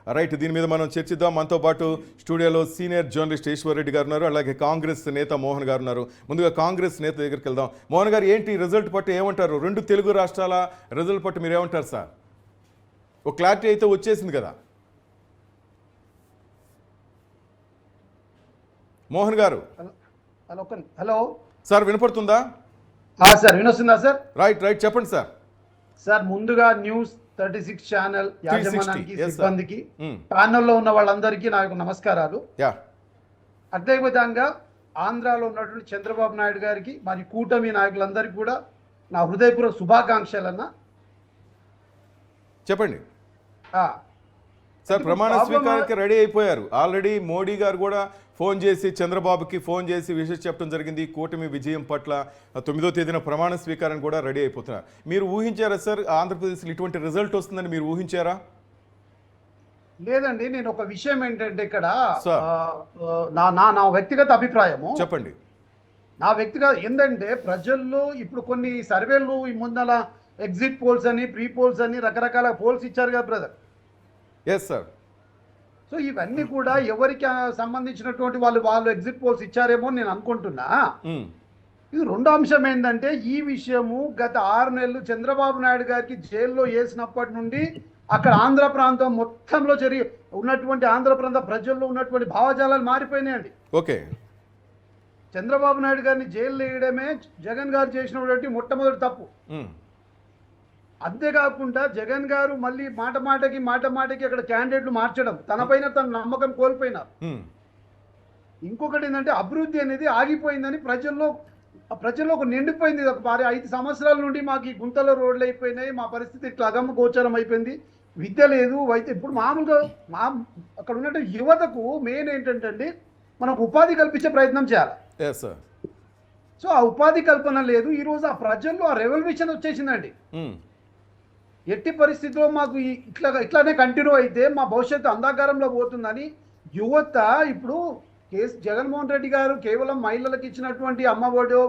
Right, దీని మీద మనం చర్చిద్దాం. మనతో పాటు స్టూడియోలో సీనియర్ జర్నలిస్ట్ ఈశ్వర్ రెడ్డి గారు ఉన్నారు, అలాగే కాంగ్రెస్ నేత మోహన్ గారు ఉన్నారు. ముందుగా కాంగ్రెస్ నేత దగ్గరికి వెళ్దాం. మోహన్ గారు, ఏంటి రిజల్ట్ పట్టు ఏమంటారు? రెండు తెలుగు రాష్ట్రాల రిజల్ట్ పట్టు మీరు ఏమంటారు సార్? ఒక క్లారిటీ అయితే వచ్చేసింది కదా మోహన్ గారు? హలో సార్ వినపడుతుందా? సార్ వినొస్తుందా సార్? రైట్ రైట్, చెప్పండి సార్. సార్ ముందుగా న్యూస్ 36 ఛానల్ యాజమాన్యానికి, yes, sir. సిబ్బందికి, ప్యానల్లో ఉన్న వాళ్ళందరికీ నాకు నమస్కారాలు. యా, అదేవిధంగా ఆంధ్రాలో ఉన్నటువంటి చంద్రబాబు నాయుడు గారికి మరియు కూటమి నాయకులందరికీ కూడా నా హృదయపూర్వక శుభాకాంక్షలన్న. చెప్పండి ఆ, సార్. ప్రమాణ స్వీకారానికి రెడీ అయిపోయారు ఆల్రెడీ. మోడీ గారు కూడా ఫోన్ చేసి, చంద్రబాబుకి ఫోన్ చేసి విషయం చెప్పడం జరిగింది. కూటమి విజయం పట్ల 9వ తేదీన ప్రమాణ స్వీకారానికి కూడా రెడీ అయిపోతున్నారు. మీరు ఊహించారా సార్ ఆంధ్రప్రదేశ్లో ఇటువంటి రిజల్ట్ వస్తుందని మీరు ఊహించారా? లేదండి, నేను ఒక విషయం ఏంటంటే ఇక్కడ Sir. నా నా నా వ్యక్తిగత అభిప్రాయము చెప్పండి. నా వ్యక్తిగత ఏంటంటే, ప్రజల్లో ఇప్పుడు కొన్ని సర్వేలు ఈ ముందల ఎగ్జిట్ పోల్స్ అని, ప్రీ పోల్స్ అని రకరకాల పోల్స్ ఇచ్చారు కదా బ్రదర్. Yes sir. సో ఇవన్నీ కూడా ఎవరికి సంబంధించినటువంటి వాళ్ళు ఎగ్జిట్ పోల్స్ ఇచ్చారేమో నేను అనుకుంటున్నా. ఇది రెండో అంశం ఏంటంటే, ఈ విషయము గత 6 నెలలు చంద్రబాబు నాయుడు గారికి జైల్లో వేసినప్పటి నుండి అక్కడ ఆంధ్ర ప్రాంతం మొత్తంలో ఉన్నటువంటి ఆంధ్ర ప్రాంత ప్రజల్లో ఉన్నటువంటి భావజాలాలు మారిపోయినాయండి. ఓకే. చంద్రబాబు నాయుడు గారిని జైల్లో వేయడమే జగన్ గారు చేసినటువంటి మొట్టమొదటి తప్పు. అంతేకాకుండా జగన్ గారు మళ్ళీ మాట మాటకి అక్కడ క్యాండిడేట్లు మార్చడం, తనపైన తన నమ్మకం కోల్పోయినారు. ఇంకొకటి ఏంటంటే, అభివృద్ధి అనేది ఆగిపోయిందని ప్రజల్లో ఒక నిండిపోయింది. ఒక 5 సంవత్సరాల నుండి మాకు ఈ గుంతల రోడ్లు అయిపోయినాయి, మా పరిస్థితి ఇట్లా అగమ్మ గోచరం అయిపోయింది, విద్య లేదు, వైద్య. ఇప్పుడు మామూలుగా అక్కడ ఉన్నటువంటి యువతకు మెయిన్ ఏంటంటే అండి, మనకు ఉపాధి కల్పించే ప్రయత్నం చేయాలి. సో ఆ ఉపాధి కల్పన లేదు. ఈరోజు ఆ ప్రజల్లో ఆ రెవల్యూషన్ వచ్చేసిందండి. ఎట్టి పరిస్థితుల్లో మాకు ఇట్లానే కంటిన్యూ అయితే మా భవిష్యత్తు అంధకారంలో పోతుందని యువత ఇప్పుడు జగన్మోహన్ రెడ్డి గారు కేవలం మహిళలకు ఇచ్చినటువంటి అమ్మఒడో,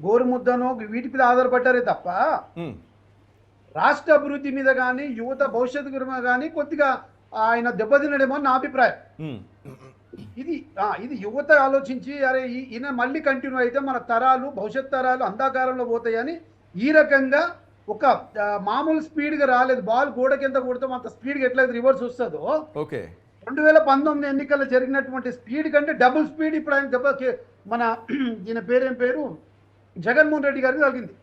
గోరుముద్దనో వీటి మీద ఆధారపడ్డారే తప్ప రాష్ట్ర అభివృద్ధి మీద కానీ, యువత భవిష్యత్తు గురించి కానీ కొద్దిగా ఆయన దెబ్బతినడేమో నా అభిప్రాయం. ఇది యువత ఆలోచించి, అరే ఈయన మళ్ళీ కంటిన్యూ అయితే మన తరాలు, భవిష్యత్ తరాలు అంధకారంలో పోతాయని ఈ రకంగా ఒక మామూలు స్పీడ్గా రాలేదు. బాల్ గోడకి ఎంత కొడతాం అంత స్పీడ్గా ఎట్లయితే రివర్స్ వస్తుందో, ఓకే, 2019 ఎన్నికల్లో జరిగినటువంటి స్పీడ్ కంటే డబుల్ స్పీడ్ ఇప్పుడు ఆయన మన ఈయన పేరు జగన్మోహన్ రెడ్డి గారికి కలిగింది.